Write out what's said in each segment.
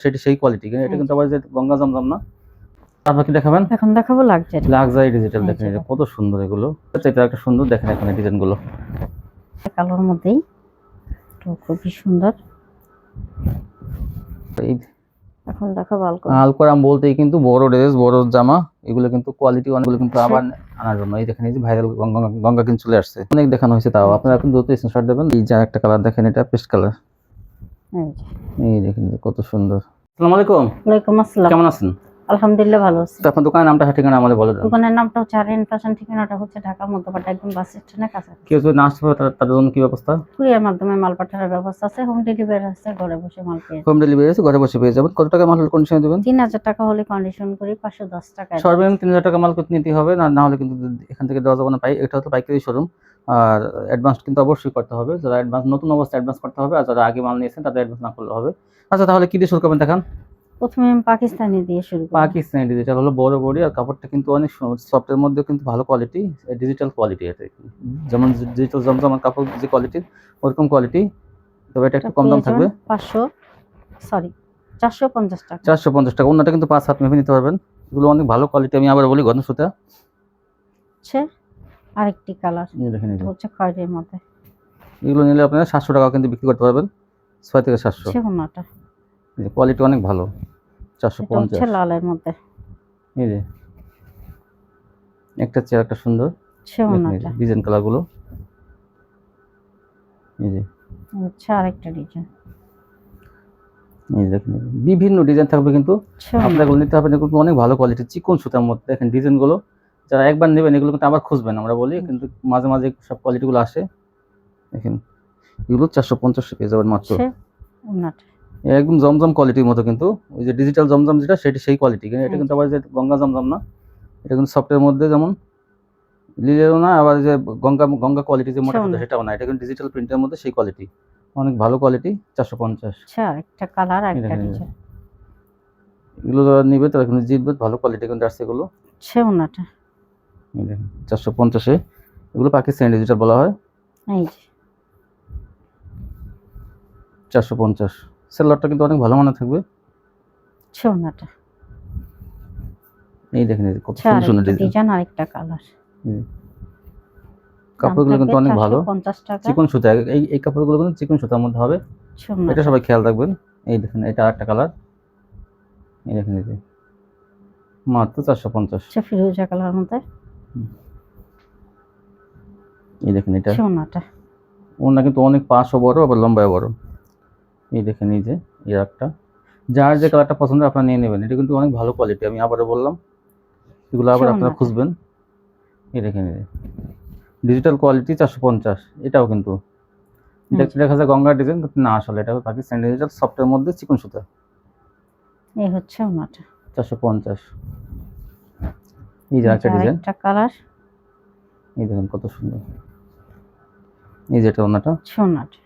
সেটা সেই কোয়ালিটি, এটা কিন্তু আবার যে গঙ্গা জমজম না। তারপর কি দেখাবেন? এখন দেখাবো লাক্সারি ডিজিটাল। দেখেন এই যে কত সুন্দর এগুলো, এটা একটা সুন্দর। দেখেন এখানে ডিজাইন গুলো কালোর মধ্যেই তো খুবই সুন্দর। এখন দেখাবো আলকোরাম বলতেই কিন্তু বড় ড্রেস, বড় জামা, এগুলো কিন্তু কোয়ালিটি অনেকগুলো কিন্তু আবার আনার জন্য। এই দেখেন এই যে ভাইরাল গঙ্গা কিন্তু চলে আসছে, অনেক দেখানো হয়েছে। তাও আপনারা এখন দ্রুত স্ক্রিনশট দেবেন। এই যে একটা কালার দেখেন, এটা পেস্ট কালার। এই দেখেন কত সুন্দর। আসসালামু আলাইকুম। ওয়ালাইকুম আসসালাম। কেমন আছেন? আলহামদুলিল্লাহ ভালো আছি। তো আপনার দোকানের নামটা ঠিকানা আমাদের বলে দেন। দোকানের নামটা হচ্ছে আরিয়ান ফ্যাশন, ঠিকানাটা হচ্ছে ঢাকা মধ্যপাড়া, একদম বাস স্ট্যান্ডের কাছে। কেউ যদি না আসতে পারে তাদের জন্য কি ব্যবস্থা? কুরিয়ার মাধ্যমে মাল পাঠানোর ব্যবস্থা আছে, হোম ডেলিভারি আছে, ঘরে বসে মাল পেয়ে যাবেন। হোম ডেলিভারি আছে, ঘরে বসে পেয়ে যাবেন। কত টাকা মাল কন্ডিশন দিবেন? 3000 টাকা হলে কন্ডিশন করি, 510 টাকা। সর্বনিম্ন 3000 টাকা মাল করতে নিতে হবে, না হলে কিন্তু এখান থেকে দেওয়া যাবে না। এটা হচ্ছে পাইকারি শোরুম। আর অ্যাডভান্স কিন্তু অবশ্যই করতে হবে। যারা অ্যাডভান্স নতুন অবস্থায় অ্যাডভান্স করতে হবে, আর যারা আগে মাল নিয়েছেন তাদের অ্যাডভান্স না করলে হবে। আচ্ছা, তাহলে কি দিয়ে শুরু করবেন দেখান। প্রথমে আমি পাকিস্তানি দিয়ে শুরু করি। পাকিস্তানি ডিজিটাল হলো বড় বডি, আর কাপড়টা কিন্তু অনেক সফটের মধ্যে কিন্তু ভালো কোয়ালিটি, ডিজিটাল কোয়ালিটি। এটা যেমন ডিজিটাল জমজম কাপড় যে কোয়ালিটি, ওরকম কোয়ালিটি। তবে এটা একটু কম দাম থাকবে। 450 টাকা। 450 টাকা। অন্যটা কিন্তু 5 হাত মেপে নিতে পারবেন। এগুলো অনেক ভালো কোয়ালিটি। আমি আবার বলি, ঘন সুতা। আরেকটি কালার দেখেন, এটা হচ্ছে খয়েরির মধ্যে। এগুলো নিলে আপনারা 700 টাকা কিন্তু বিক্রি করতে পারবেন, 6 থেকে 700। সেগুনটা কোয়ালিটি অনেক ভালো। 450 লালের মধ্যে। এই যে একটা চেয়ার, একটা সুন্দর ডিজাইন কালার গুলো। এই যে হচ্ছে আরেকটা ডিজাইন। এই দেখেন বিভিন্ন ডিজাইন থাকবে, কিন্তু আপনারা এগুলো নিতে হবে। কিন্তু অনেক ভালো কোয়ালিটি, চিকন সুতার মধ্যে। দেখেন ডিজাইন গুলো, যারা একবার নেবেন এগুলো কিন্তু আবার খুঁজবেন। আমরা বলি কিন্তু মাঝে মাঝে সব কোয়ালিটি গুলো আসে। দেখেন এগুলো 450 পেয়ে যাবেন মাত্র। একদম জমজম কোয়ালিটির মতো, কিন্তু ওই যে ডিজিটাল জমজম যেটা, সেটা সেই কোয়ালিটি। এটা কিন্তু আবার যে গঙ্গা জমজম না, এটা কিন্তু সফটের মধ্যে, যেমন লিলেও না, আবার যে গঙ্গা কোয়ালিটি যে মোটা সুতা সেটাও না। এটা কিন্তু ডিজিটাল প্রিন্টের মধ্যে সেই কোয়ালিটি, অনেক ভালো কোয়ালিটি। 450। আচ্ছা, একটা কালার, একটা ডিজাইন। এগুলো যারা নিবে তারা কিন্তু জিতবে, ভালো কোয়ালিটি কিন্তু আসছে এগুলো। সেওনাটা এই দেখেন 450 এগুলো পাকিস্তানি ডিজিটাল বলা হয়। এই যে 450। সেলারটা কিন্তু অনেক ভালো মানের থাকবে। সেওনাটা এই দেখেন কত সুন্দর ডিজাইন, আরেকটা কালার। কাপড়গুলো কিন্তু অনেক ভালো, 50 টাকা। চিকন সুতা। এই কাপড়গুলো কিন্তু চিকন সুতার মধ্যে হবে, এটা সবাই খেয়াল রাখবেন। এই দেখেন এটা আরেকটা কালার। এই দেখেন এই যে মাত্র 450। আচ্ছা, ফিরোজা কালার মধ্যে। এই দেখেন এটা সোনাটা, ওনা কিন্তু অনেক পাশও বড়, আবার লম্বায় বড়। এই দেখেন এই যে একটা, যার যে কালারটা পছন্দ আপনারা নিয়ে নেবেন। এটা কিন্তু অনেক ভালো কোয়ালিটি, আমি আবারও বললাম। এগুলো আবার আপনারা খুঁজবেন। এই দেখেন ডিজিটাল কোয়ালিটি 450। এটাও কিন্তু দেখতে দেখা যায় গঙ্গার ডিজাইন, কিন্তু না, আসলে এটা পাকিস্তানি ডিজিটাল সফটের মধ্যে চিকন সুতা। এই হচ্ছে ওনাটা 450। এই যে একটা ডিজাইন, একটা কালার। এই দেখেন কত সুন্দর। এই যেটা ওনাটা সোনাটা,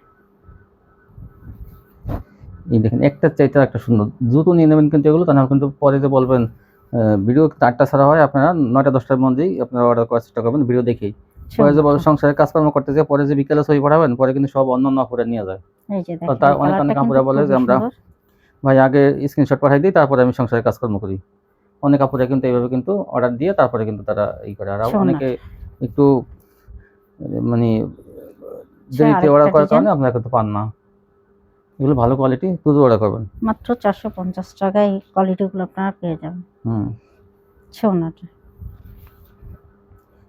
এই দেখেন একটা চাইতে একটা সুন্দর। দ্রুত নিয়ে নেবেন কিন্তু এগুলো, তা না কিন্তু পরে যে বলবেন ভিডিও 8টা ছাড়া হয়, আপনারা 9টা 10টার মধ্যেই আপনারা অর্ডার করার চেষ্টা করবেন, ভিডিও দেখেই। পরে যে বড় সংসারের কাজকর্ম করতে যায়, পরে যে বিকেলে ছবি পাঠাবেন, পরে কিন্তু সব অন্য আপুরা নিয়ে যায়। তার অনেক আপুরা বলে যে আমরা ভাই আগে স্ক্রিনশট পাঠাই দিই, তারপরে আমি সংসারের কাজকর্ম করি। অনেক আপুরা কিন্তু এইভাবে কিন্তু অর্ডার দিয়ে তারপরে কিন্তু তারা এই করে। আর অনেকে একটু মানে দেরিতে অর্ডার করার কারণে আপনারা কিন্তু পান না। এগুলো ভালো কোয়ালিটি, দ্রুত অর্ডার করবেন। মাত্র 450 টাকায় এই কোয়ালিটিগুলো আপনারা পেয়ে যাবেন। সোনাটা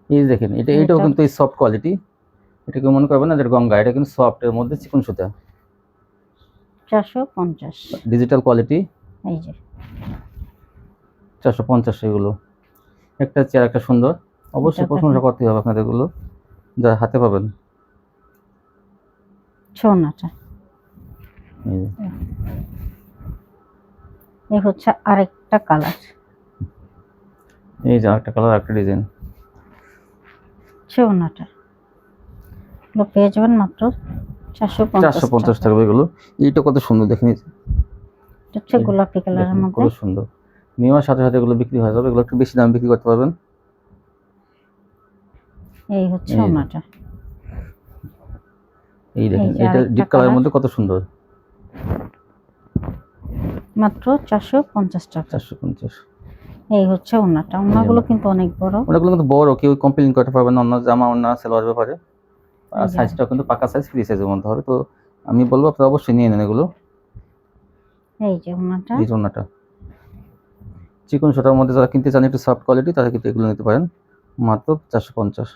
এই দেখেন এটাও কিন্তু এই সফট কোয়ালিটি। এটাকে মনে করবেন না যে গঙ্গা, এটা কিন্তু সফট এর মধ্যে চিকন সুতা। 450 ডিজিটাল কোয়ালিটি। এই যে 450 এগুলো। একটা চেয়ার, একটা সুন্দর। অবশ্যই প্রশংসা করতে হবে আপনাদের এগুলো, যারা হাতে পাবেন। সোনাটা এই হচ্ছে আরেকটা কালার। এই যে আরেকটা কালার, একটা ডিজাইন। সোনাটা এগুলো পেয়ে যাবেন মাত্র 450 টাকা। এগুলো এইটা কত সুন্দর, দেখেন হচ্ছে গোলাপি কালারের মধ্যে, কত সুন্দর। নেওয়ার সাথে সাথে এগুলো বিক্রি হয়ে যাবে। এগুলো একটু বেশি দাম বিক্রি করতে পারবেন। এই হচ্ছে ওনাটা। এই দেখেন এটা ডিপ কালারের মধ্যে কত সুন্দর। মাত্র 450 টাকা। 450। এই হচ্ছে ওড়নাটা। ওড়নাগুলো কিন্তু অনেক বড়। ওগুলো কিন্তু বড়, কেউ কমপ্লেইন করতে পারবে না অন্য জামা অন্য সালোয়ার ব্যাপারে। আর এই যে। সাইজটা কিন্তু পাকা সাইজ, ফ্রি সাইজের মধ্যে হবে। তো আমি বলবো আপনারা অবশ্যই নিয়ে নেন এগুলো। এই যে ওড়নাটা। এই ওড়নাটা চিকন সুতার মধ্যে যারা কিনতে চান একটু সফট কোয়ালিটি, তারা কিন্তু এগুলো নিতে পারেন মাত্র 450।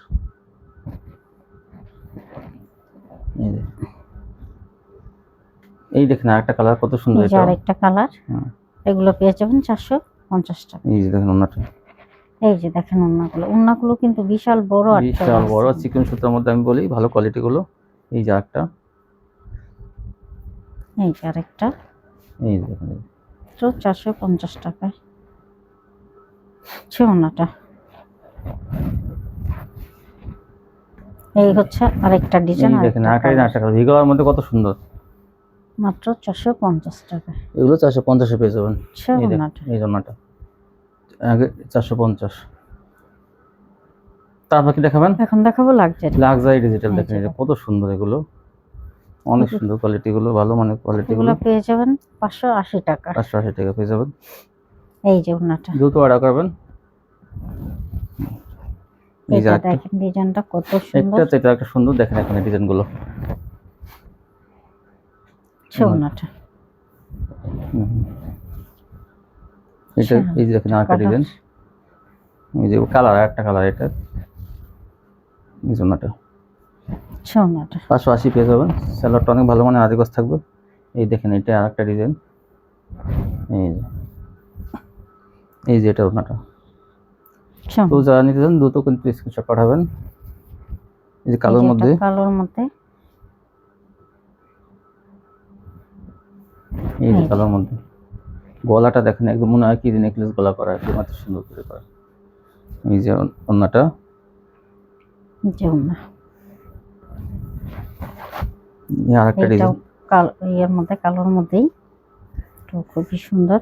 এই যে, এই দেখেন আরেকটা কালার কত সুন্দর। এই যে এটা আরেকটা কালার। এগুলো পেয়ে যাবেন 450 টাকা। এই যে দেখেন ওড়নাটা, এই যে দেখেন ওড়নাগুলো। ওড়নাগুলো কিন্তু বিশাল বড় আর বিশাল বড় চিকন সুতার মধ্যে, আমি বলি ভালো কোয়ালিটি গুলো। এই যে আরেকটা, এই যে আরেকটা। এই যে দেখেন তো 450 টাকায় ওড়নাটা। এই হচ্ছে আরেকটা ডিজাইন। এই দেখেন আরেকটা ভিগোর মধ্যে কত সুন্দর, মাত্র 450 টাকা। এগুলো 450 পেয়ে যাবেন। এই দেখেন ওড়নাটা। এই ওড়নাটা আগে 450। তারপর কি দেখাবেন? এখন দেখাবো লাক্সারি ডিজিটাল। দেখেন এই যে কত সুন্দর, এগুলো অনেক সুন্দর কোয়ালিটি গুলো, ভালো মানের কোয়ালিটি গুলো। এগুলো পেয়ে যাবেন 580 টাকা। 580 টাকা পেয়ে যাবেন। এই যে ওড়নাটা। দ্রুত অর্ডার করবেন। এই যে দেখেন ডিজাইনটা কত সুন্দর। এটা একটা সুন্দর, দেখেন এখানে ডিজাইন গুলো। ওড়নাটা। এটা এই যে দেখেন আরেকটা ডিজাইন। এই যে কালার, একটা কালার এটা। এই ওড়নাটা। ওড়নাটা 580 পেয়ে যাবেন। সালোয়ারটা অনেক ভালো মানের আদিবাস থাকবে। এই দেখেন এটা আরেকটা ডিজাইন। এই যে এটা ওড়নাটা। তো যারা নিতে চান দ্রুত কিন্তু স্ক্রিনশট পাঠাবেন। এই যে কালোর মধ্যে, এই যে কালোর মধ্যে গলাটা দেখেন একদম মনে হয় কি নেকলেস গলা করা, একদম এত সুন্দর করে করা। এই যে ওড়নাটা। আরেকটা ডিজাইন এর মধ্যে, কালোর মধ্যেই খুবই সুন্দর।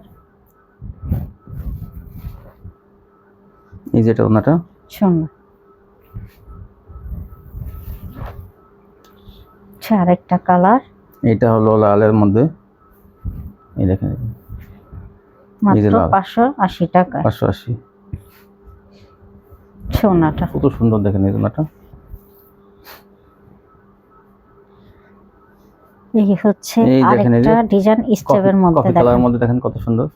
এই যে এটা ওড়নাটা। আরেকটা কালার। এটা হলো লালের মধ্যে। এই দেখেন মাত্র 580 টাকা। 580। ওড়নাটা কত সুন্দর, দেখেন এই ওড়নাটা। এই হচ্ছে আরেকটা ডিজাইন স্টেপের মধ্যে। কফি কালারের মধ্যে দেখেন কত সুন্দর।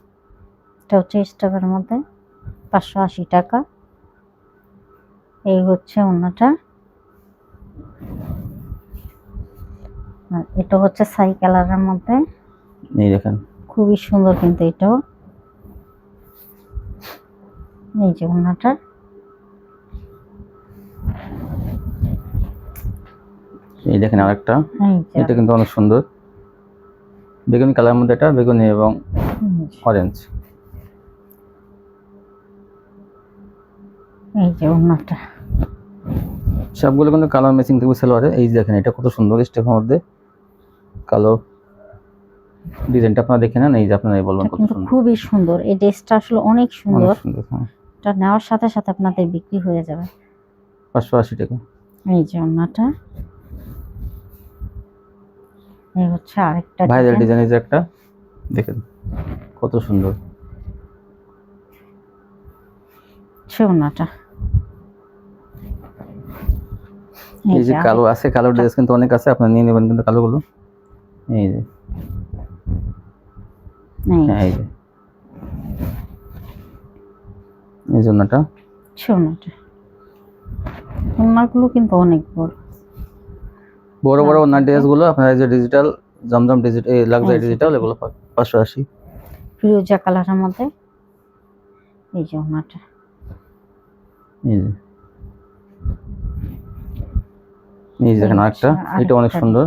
এটা হচ্ছে স্টেপের মধ্যে 580 টাকা। এই হচ্ছে ওড়নাটা। এটা হচ্ছে ছাই কালারের মধ্যে। এই দেখেন খুবই সুন্দর কিন্তু এটাও। এই যে ওড়নাটা। এই দেখেন আরেকটা, এটা কিন্তু অনেক সুন্দর। বেগুনি কালারের মধ্যে, এটা বেগুনি এবং অরেঞ্জ। এই যে ওড়নাটা। সবগুলো কিন্তু কালার ম্যাচিং থাকবে সালোয়ারে। এই দেখেন এটা কত সুন্দর স্টেপের মধ্যে কালো ডিজাইনটা, আপনারা দেখে নেন। এই যে আপনারা বলবেন কত সুন্দর, খুবই সুন্দর। এই ড্রেসটা আসলে অনেক সুন্দর। এটা নেওয়ার সাথে সাথে আপনাদের বিক্রি হয়ে যাবে। 580 টাকা। এই যে ওড়নাটা। এই হচ্ছে আরেকটা ভাইরাল ডিজাইন। এই যে একটা দেখেন কত সুন্দর ওড়নাটা। এই যে কালো আছে, কালো ড্রেস কিন্তু অনেক আছে, আপনারা নিয়ে নেবেন কিন্তু কালোগুলো। এই যে এই জন্যটা ওড়নাগুলো কিন্তু অনেক বড় বড় বড় ওড়না ড্রেসগুলো আপনারা যে ডিজিটাল জমজম ডিজিটাল লাক্সারি ডিজিটাল এগুলো 580। ফিরোজা কালারের মধ্যে। এই যে ওড়নাটা। এই যে দেখেন আরেকটা, এটা অনেক সুন্দর।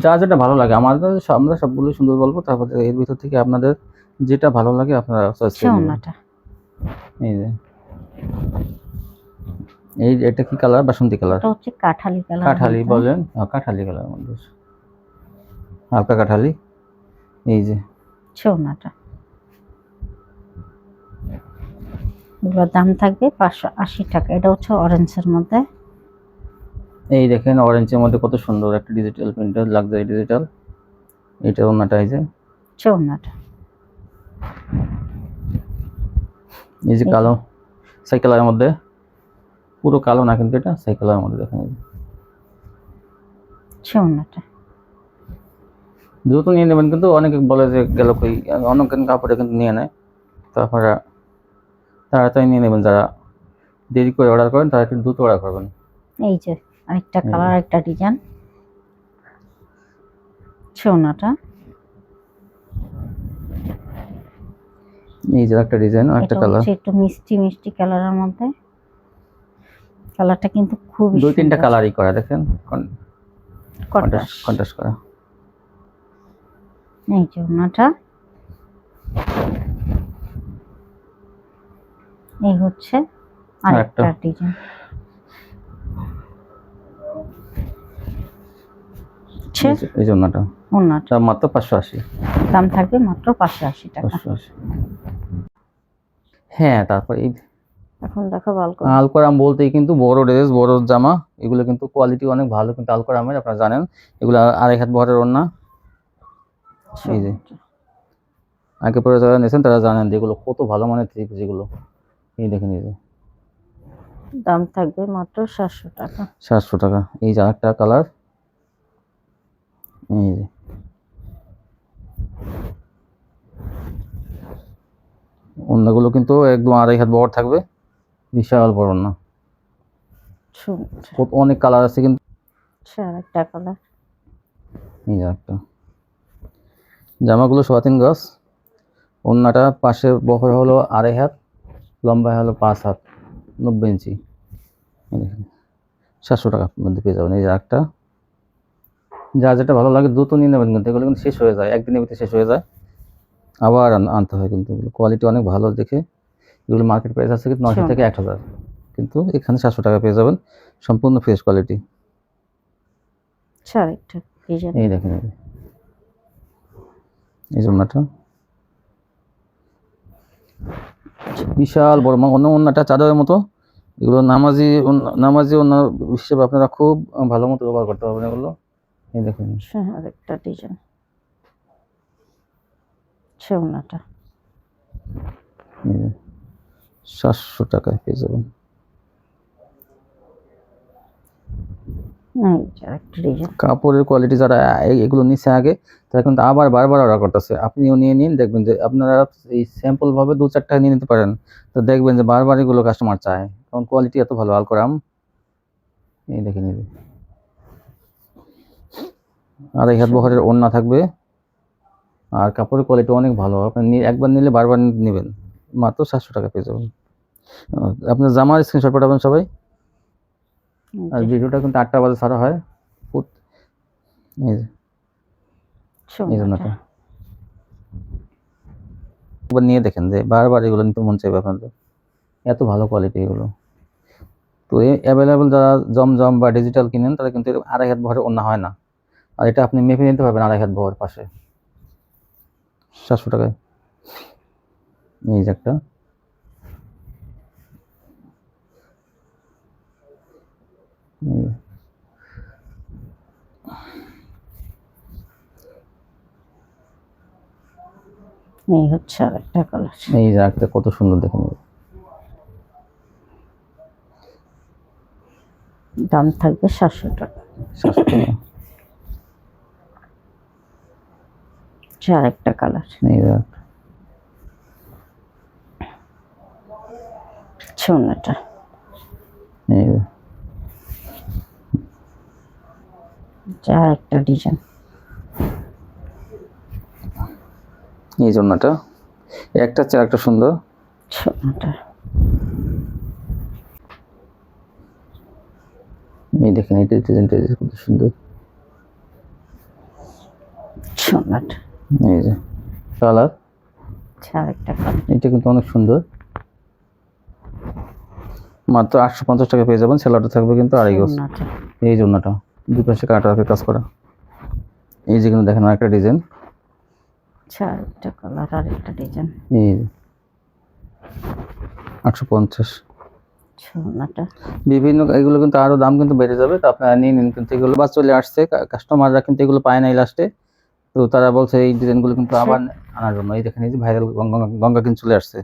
যা যেটা ভালো লাগে, আমাদের আমরা সবগুলো সুন্দর বলবো, তারপরে এর ভিতর থেকে আপনাদের যেটা ভালো লাগে আপনারা চয়েস করে নেবেন। এই যে এই এটা কি কালার? বাসন্তী কালার। এটা হচ্ছে কাঠালি কালার। কাঠালি বলেন, কাঠালি কালারের মধ্যে হালকা কাঠালি। এই যে ওড়নাটা। এগুলোর দাম থাকবে 580 টাকা। এটা হচ্ছে অরেঞ্জের মধ্যে। এই দেখেন অরেঞ্জের মধ্যে কত সুন্দর একটা ডিজিটাল প্রিন্টার লাক্সারি ডিজিটাল। এটা ওড়নাটা। এই যে চৌনাটা। এই যে এই যে। কালো সাইকেলের মধ্যে, পুরো কালো না কিন্তু এটা সাইকেলের মধ্যে দেখেন। এই যে। চৌনাটা। দ্রুত নিয়ে নেবেন, কিন্তু অনেকে বলে যে গেল কই, অনেক কাপড়ে কিন্তু নিয়ে নেয়। তো আপনারা তাড়াতাড়ি নিয়ে নেবেন, যারা দেরি করে অর্ডার করেন তারা একটু দ্রুত অর্ডার করবেন। এই যে আরেকটা কালার, আরেকটা ডিজাইন। চৌনাটা। এই যে একটা ডিজাইন, একটা এটা কালার, হচ্ছে একটু মিষ্টি মিষ্টি কালারের মধ্যে। কালারটা কিন্তু খুবই দুই তিনটা সুন্দর। কালারই করা দেখেন, কন্ট্রাস্ট। কন্ট্রাস্ট করা। এই যে ওনাটা। এই হচ্ছে আরেকটা ডিজাইন। এই যে ওনাটা, ওনাটা মাত্র 580। দাম থাকবে মাত্র 580 টাকা। 580। হ্যাঁ, তারপর এই এখন দেখো আলকোরাম বলতেই কিন্তু বড় ড্রেস, বড় জামা, এগুলো কিন্তু কোয়ালিটি অনেক ভালো কিন্তু আলকোরামের, আপনারা জানেন। এগুলো 2.5 হাত বহরের ওড়না। এই যে আগে পরে যারা নিয়েছেন তারা জানেন যে এগুলো কত ভালো মানের থ্রি পিস এগুলো। এই দেখেন, এই যে দাম থাকবে মাত্র 700 টাকা। 700 টাকা। এই যে আরেকটা কালার, এই যে ওড়নাগুলো কিন্তু একদম 2.5 হাত বহর থাকবে, বিশাল বড় ওড়না। অনেক কালার আছে কিন্তু। আরেকটা কালার। এই যে একটা জামাগুলো 3.25 গজ, ওড়নাটা পাশে বহর হলো 2.5 হাত, লম্বা হলো 5 হাত, 90 ইঞ্চি। 700 টাকার মধ্যে পেয়ে যাবেন। এই যে একটা, যা যেটা ভালো লাগে দ্রুত নিয়ে নেবেন, কিন্তু এগুলো কিন্তু শেষ হয়ে যায়, একদিনের ভিতরে শেষ হয়ে যায়, আবার আনতে হয়। কিন্তু এগুলো কোয়ালিটি অনেক ভালো দেখে। এগুলো মার্কেট প্রাইস আছে কিন্তু 900 থেকে 1000, কিন্তু এখানে 700 টাকা পেয়ে যাবেন, সম্পূর্ণ ফ্রেশ কোয়ালিটি। এই দেখেন, এই জন্যটা বিশাল বড়, অন্য ওন্নাটা চাদরের মতো। এগুলো নামাজি ওন্না হিসেবে আপনারা খুব ভালো মতো ব্যবহার করতে পারবেন এগুলো। এই দেখেন আরেকটা ডিজাইন। ওন্নাটা 700 টাকায় পেয়ে যাবেন। কাপড়ের কোয়ালিটি যারা এগুলো নিচ্ছে আগে, তারা কিন্তু আবার বারবার অর্ডার করতেছে। আপনিও নিয়ে নিন, দেখবেন যে আপনারা এই স্যাম্পল ভাবে 2-4টা নিয়ে নিতে পারেন, তো দেখবেন যে বারবার এগুলো কাস্টমার চায়, কারণ কোয়ালিটি এত ভালো আলকোরাম। এই দেখেন, এই 2.5 হাত বহরের ওড়না থাকবে, আর কাপড়ের কোয়ালিটি অনেক ভালো। আপনি একবার নিলে বারবার নেবেন, মাত্র 700 টাকা পেয়ে যাবেন। আপনার জামার স্ক্রিনশট পাঠাবেন সবাই। আর ভিডিওটা কিন্তু 8টা বাজে ছাড়া হয়। এই জন্যটা একবার নিয়ে দেখেন, যে বারবার এগুলো নিতে মন চাইবে আপনাদের, এত ভালো কোয়ালিটি এগুলো। তো অ্যাভেলেবেল যারা জমজম বা ডিজিটাল কিনেন, তারা কিন্তু 2.5 হাত বহরের ওড়না হয় না, আর এটা আপনি মেপে নিতে পারবেন 2.5 হাত বহর পাশে, 700 টাকায়। এই যে একটা, এই হচ্ছে আরেকটা কালার। এই যে একটা কত সুন্দর দেখেন। দাম থাকবে 700 টাকা। 700 টাকা। আরেকটা কালার। এই যে ওন্নাটা। এই যে আরেকটা ডিজাইন। এই জন্যটা একটা চেয়ে একটা সুন্দর। ওন্নাটা। এই দেখেন, এই ডিজাইনটা কত সুন্দর। ওন্নাটা। এই যে কালার, আরেকটা কালার। এটা কিন্তু অনেক সুন্দর, মাত্র 850 টাকা পেয়ে যাবেন। সেলারটা থাকবে কিন্তু 2.5 গজ। এই জন্যটা দুই পাশে কাটার কাজ করা। এই যে কিন্তু দেখেন আরেকটা ডিজাইন, আরেকটা কালার, আরেকটা ডিজাইন। এই 850। বিভিন্ন এগুলো কিন্তু আরো দাম কিন্তু বেড়ে যাবে, তো আপনারা নিয়ে নিন। কিন্তু এগুলো বাস চলে আসছে, কাস্টমাররা কিন্তু এগুলো পায় নাই লাস্টে, তো তারা বলছে এই ডিজাইনগুলো কিন্তু আচ্ছা। আবার আনার জন্য। এই দেখেন এই যে ভাইরাল গঙ্গা কিন্তু চলে আসছে,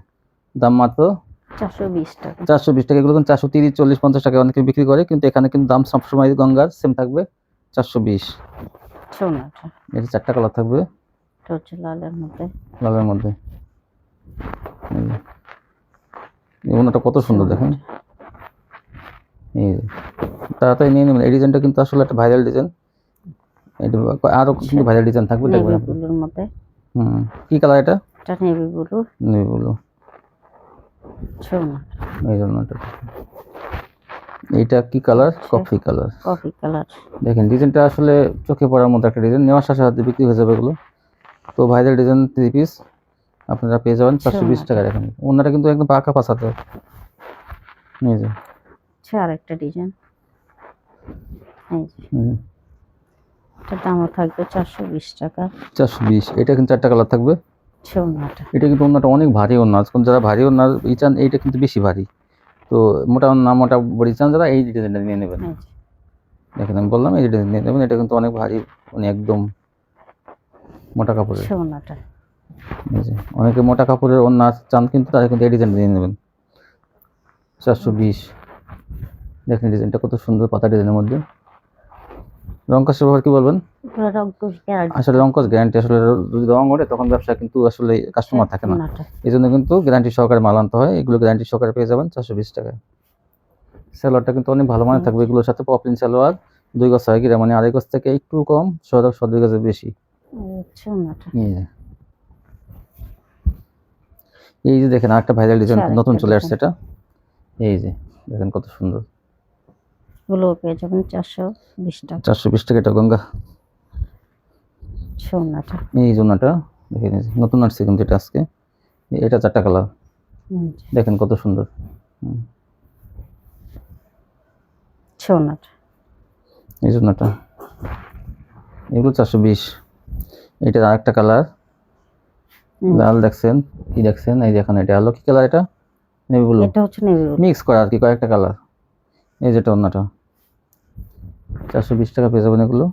দাম মাত্র 420 টাকা। 420 টাকা। এগুলো কিন্তু 430, 40, 50 টাকা অনেকে বিক্রি করে, কিন্তু এখানে কিন্তু দাম সবসময় গঙ্গার সেম থাকবে 420। সোনাটা এটা 4টা কালার থাকবে এটা হচ্ছে লালের মধ্যে। লালের মধ্যে। এই ওনাটা কত সুন্দর দেখেন। এই যে তাড়াতাড়ি নিয়ে নেবেন, এই ডিজাইনটা কিন্তু আসলে একটা ভাইরাল ডিজাইন। এটা আরো কিন্তু ভাইরাল ডিজাইন থাকবে, দেখবেন নেভি আপনি। ব্লুর মধ্যে। কি কালার এটা? এটা নেভি ব্লু। Navy blue. সোনা এই জন্য এইটা কি colour? Coffee colour. Coffee colour. দেখেন ডিজাইনটা আসলে চোখে পড়ার মতো একটা ডিজাইন, নেওয়ার সাথে সাথে বিক্রি হয়ে যাবে এগুলো। তো ভাইরাল ডিজাইন 3 পিস আপনারা পেয়ে যাবেন 420 টাকা। দেখেন ওনাটা কিন্তু একদম পাকা পাসাতে। এই যে আরেকটা ডিজাইন। এই যে এটার দামও থাকবে 420 টাকা। 420। এটা কিন্তু 4টা কালার থাকবে। সোনাটা এটা কিন্তু ওনাটা অনেক ভারী ওনা, আজকাল যারা ভারী ওনার চান এইটা কিন্তু বেশি ভারী। তো মোটা না মোটা বড়ি চান যারা এই ডিজাইনটা নিয়ে নেবেন। এই যে দেখেন আমি বললাম এই ডিজাইন নিয়ে নেবেন, এটা কিন্তু অনেক ভারী, মানে একদম মোটা কাপড়ের। সোনাটা এই যে অনেকে মোটা কাপড়ের ওনা চান, কিন্তু তারা কিন্তু এই ডিজাইনটা নিয়ে নেবেন 420। দেখেন ডিজাইনটা কত সুন্দর, পাতা ডিজাইনের মধ্যে। রং কাজ ব্যবহার কি বলবেন? পুরো রংপুর গ্যারান্টি। আসলে রং কাজ গ্যারান্টি, আসলে যদি রং ওঠে তখন ব্যবসা কিন্তু আসলে কাস্টমার থাকে না, এই জন্য কিন্তু গ্যারান্টি সহকারে মাল আনতে হয়। এগুলো গ্যারান্টি সহকারে পেয়ে যাবেন 420 টাকায়। সালোয়ারটা কিন্তু অনেক ভালো মানের থাকবে, এগুলোর সাথে পপলিন সালোয়ার 2 গজ 6 গিরা, মানে 2.5 গজ থেকে একটু কম, 2 গজের বেশি। সোনাটা এই যে দেখেন আরেকটা ভাইরাল ডিজাইন আরেকটা নতুন চলে আসছে ডিজাইন। এটা। এই যে দেখেন কত সুন্দর, গুলো পেয়ে যাবেন 420 টাকা। 420 টাকা। এটা গঙ্গা সোনাটা এই জন্যটা দেখেন, এই যে নতুন আসছে কিন্তু এটা আজকে। এটা 4টা কালার, দেখেন কত সুন্দর। সোনাটা এই জন্যটা এগুলো 420। এটা আরেকটা কালার লাল, দেখছেন কি দেখছেন? এই দেখেন এটা হলো কি কালার? এটা নেভি ব্লু। এটা হচ্ছে নেভি ব্লু মিক্স করা আর কি, কয়েকটা কালার। এই যেটা অন্যটা 420 টাকা পেয়ে যাবেন এগুলো।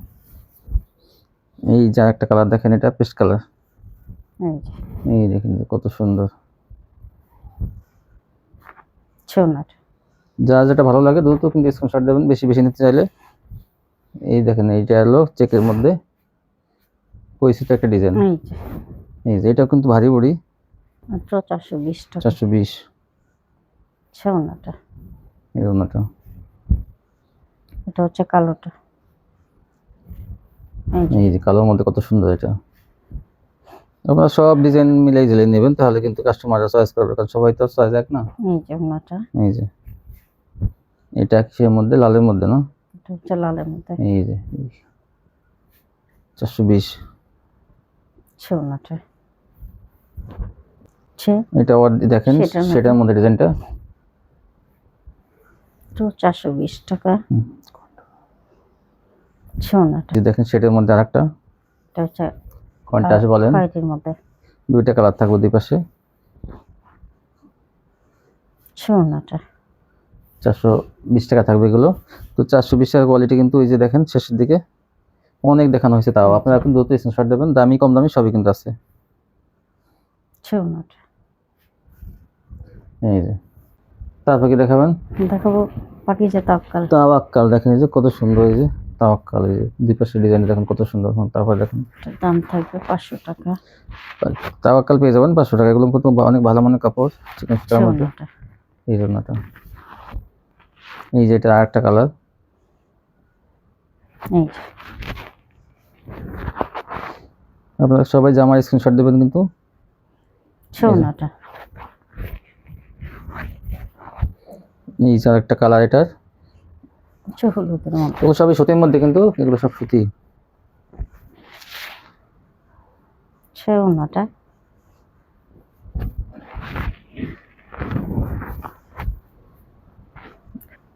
এই যে একটা কালার দেখেন, এটা পেস্ট কালার। এই দেখেন কত সুন্দর। সোনাটা যার যেটা ভালো লাগে দ্রুত কিন্তু স্ক্রিনশট দেবেন, বেশি বেশি নিতে চাইলে। এই দেখেন এইটা হলো চেকের মধ্যে পরিচিত একটা ডিজাইন। এই যে এটা কিন্তু ভারী বড়ি, মাত্র 420 টাকা। 420। সোনাটা এই অন্যটা এটা হচ্ছে কালোটা। এই যে কালোর মধ্যে কত সুন্দর। এটা আপনারা সব ডিজাইন মিলাই ঝেলে নেবেন, তাহলে কিন্তু কাস্টমাররা চয়েস করবে, কারণ সবাই তো চয়েস এক না। এই যে ওনাটা। এই যে এটা কিসের মধ্যে? লালের মধ্যে না? এটা হচ্ছে লালের মধ্যে। এই যে 420। সোনাটা এটা আবার দেখেন সেটার মধ্যে ডিজাইনটা তো 420 টাকা। সোনাটা দেখেন সেটার মধ্যে আরেকটা, এটা হচ্ছে কন্ট্রাস্ট বলেন, হোয়াইটের মধ্যে। 2টা কালার থাকবে দুই পাশে। সোনাটা 420 টাকা থাকবে এগুলো। তো 420 টাকার কোয়ালিটি কিন্তু এই যে দেখেন শেষের দিকে অনেক দেখানো হয়েছে, তাও আপনারা এখন দ্রুত স্ক্রিনশট দেবেন, দামি কম দামি সবই কিন্তু আছে। সোনাটা এই যে তারপর কি দেখাবেন? দেখাবো পাকিজা তাওয়াক্কাল। তাওয়াক্কাল দেখেন এই যে কত সুন্দর, এই যে তাওয়াক্কাল, এই যে দুই পাশের ডিজাইন দেখেন কত সুন্দর। তারপর দেখেন দাম থাকবে 500 টাকা। তাওয়াক্কাল পেয়ে যাবেন 500 টাকা। এগুলো কিন্তু অনেক ভালো মানের কাপড়, চিকেন স্টার মধ্যে। এই জন্যটা এই যে এটা আরেকটা কালার। এই আপনারা সবাই জামার স্ক্রিনশট দেবেন কিন্তু। সোনাটা এই যে আরেকটা কালার, এটার হলুদের মধ্যে। এগুলো সবই সুতির মধ্যে, কিন্তু এগুলো সব সুতি। সোনাটা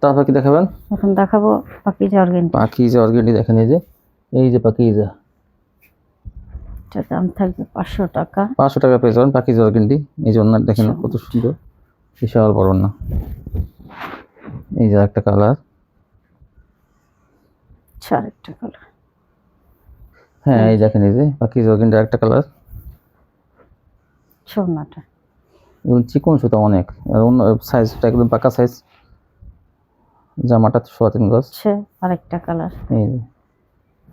তারপর কি দেখাবেন? এখন দেখাবো পাকিজা অর্গানজা। পাকিজা অর্গানজা দেখেন এই যে পাকিজা। এটার দাম থাকবে 500 টাকা। 500 টাকা পেয়ে যাবেন পাকিজা অর্গানজা। এই যে ওনার দেখেন কত সুন্দর, বিশাল বড় না। এই যে একটা কালার, আরেকটা কালার। হ্যাঁ এই দেখেন এই যে বাকি জর্গিনটা একটা কালার, ছোনাটা এবং চিকন সুতা অনেক, আর অন্য সাইজটা একদম পাকা সাইজ, জামাটা 3.5 গজ। হচ্ছে আরেকটা কালার, এই যে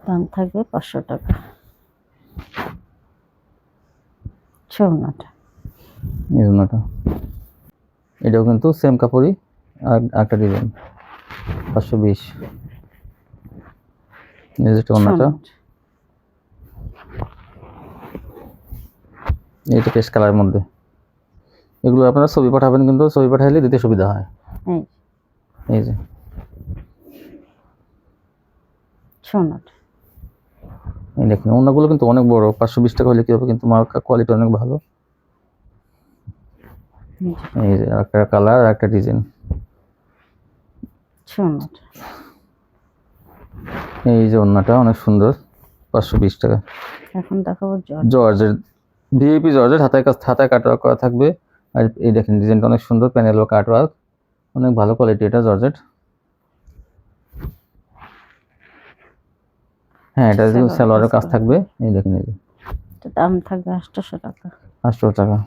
দাম থাকবে 500 টাকা। ছোনাটা এই জন্যটা, এটাও কিন্তু সেম কাপড়ই, আর একটা ডিজাইন 520। এই যেটা অন্যটা, এইটা পেস্ট কালারের মধ্যে। এগুলো আপনারা ছবি পাঠাবেন, কিন্তু ছবি পাঠাইলে দিতে সুবিধা হয়। এই যে ছোনাটা এই দেখেন, অন্যগুলো কিন্তু অনেক বড়, 520 টাকা হলে কি হবে, কিন্তু মার্কা কোয়ালিটি অনেক ভালো। এই যে একটা কালার আর একটা ডিজাইন। ছোনাটা এই যে অন্যটা অনেক সুন্দর, 520 টাকা। এখন দেখাবো জর্জের, ভিআইপি জর্জের, হাতায় কাটওয়ার্ক করা থাকবে। আর এই দেখেন ডিজাইনটা অনেক সুন্দর, প্যানেল ও কাটওয়ার্ক, অনেক ভালো কোয়ালিটি এটা জর্জেট। হ্যাঁ এটা সালোয়ারের কাজ থাকবে। এই দেখেন এই যে দাম থাকবে 800 টাকা। 800 টাকা।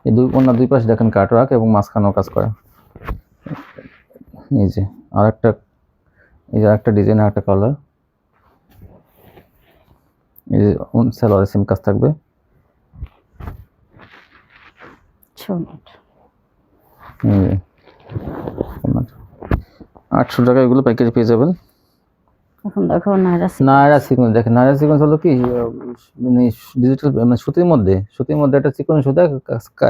এই দুই পাশে দেখেন কাটওয়ার্ক এবং মাঝখানেও কাজ করা। এই যে আরেকটা, এই যে আরেকটা ডিজাইন, আরেকটা কালার। এই যে সালোয়ারের সেম কাজ থাকবে। ছোনাটা এই যে 800 টাকা এগুলো পাইকারি পেয়ে যাবেন। এখন দেখো নায়রা সিকোয়েন্স। দেখেন নায়রা সিকোয়েন্স হলো কি, মানে ডিজিটাল, মানে সুতির মধ্যে একটা চিকন সুতা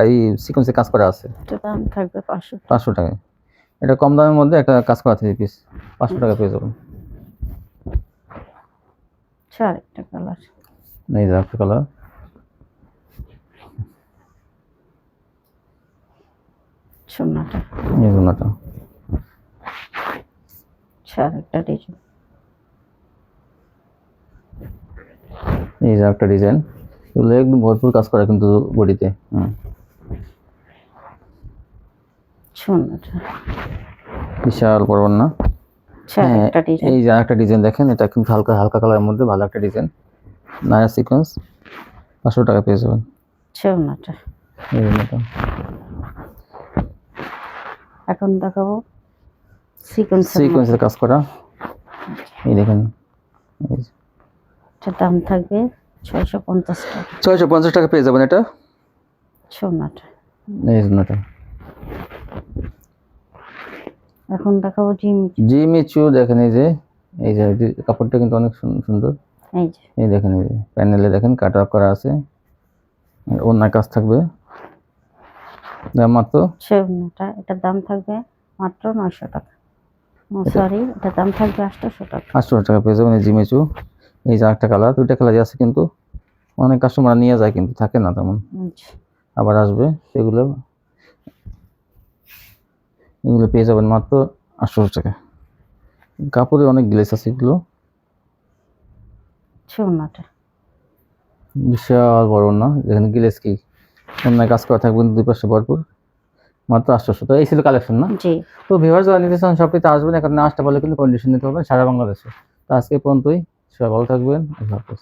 এই সিকোয়েন্সে কাজ করা আছে। দাম থাকবে 500 টাকা। এটা কম দামের মধ্যে একটা কাজ করা 3 পিস, 500 টাকা পেয়ে যাবেন। আরেকটা কালার, এই যে একটা কালার, ছোনাটা এই জন্যটা। আরেকটা ডিজাইন, এই যে একটা ডিজাইন, এগুলো একদম ভরপুর কাজ করা কিন্তু বডিতে। ছোনাটা বিশাল বড় না। আরেকটা ডিজাইন, এই যে আরেকটা ডিজাইন দেখেন, এটা কিন্তু হালকা হালকা কালারের মধ্যে ভালো একটা ডিজাইন, নায়রা সিকোয়েন্স, 500 টাকা পেয়ে যাবেন। ছোনাটা এই জন্যটা। এখন দেখাবো সিকোয়েন্সের কাজ করা। এই দেখেন, দাম থাকবে 650 টাকা। 650 টাকা পেয়ে যাবেন এটা। ছোনাটা এই জন্যটা। এখন দেখাবো জিমিচু। দেখেন এই যে কাপড়টা কিন্তু অনেক সুন্দর। এই দেখেন, এই যে প্যানেলে দেখেন কাটওয়ার্ক করা আছে, ওনার কাজ থাকবে। দাম মাত্র ছোনাটা, এটার দাম থাকবে মাত্র 900 টাকা। সরি, এটার দাম থাকবে 800 টাকা। 800 টাকা পেয়ে যাবেন এই জিমিচু। এই যে একটা কালার, দুইটা কালারই আছে, কিন্তু অনেক কাস্টমার নিয়ে যায়, কিন্তু থাকে না তেমন, আবার আসবে। এগুলো পেয়ে যাবেন মাত্র 800 টাকা। কাপড়ে অনেক গ্লেস আছে এগুলো। ছোনাটা বিশাল বড় না, যেখানে গ্লেস কি অন্য কাজ করা থাকবে, দুই পাশে ভরপুর, মাত্র 800। তো এই ছিল কালেকশন না। তো ভিউয়ার্স যারা নিতে চান শপটিতে আসবেন, এখানে আসতে পারলে কিন্তু কন্ডিশন নিতে হবে সারা বাংলাদেশে। তো আজকে পর্যন্তই, সবাই ভালো থাকবেন, আল্লাহ হাফেজ।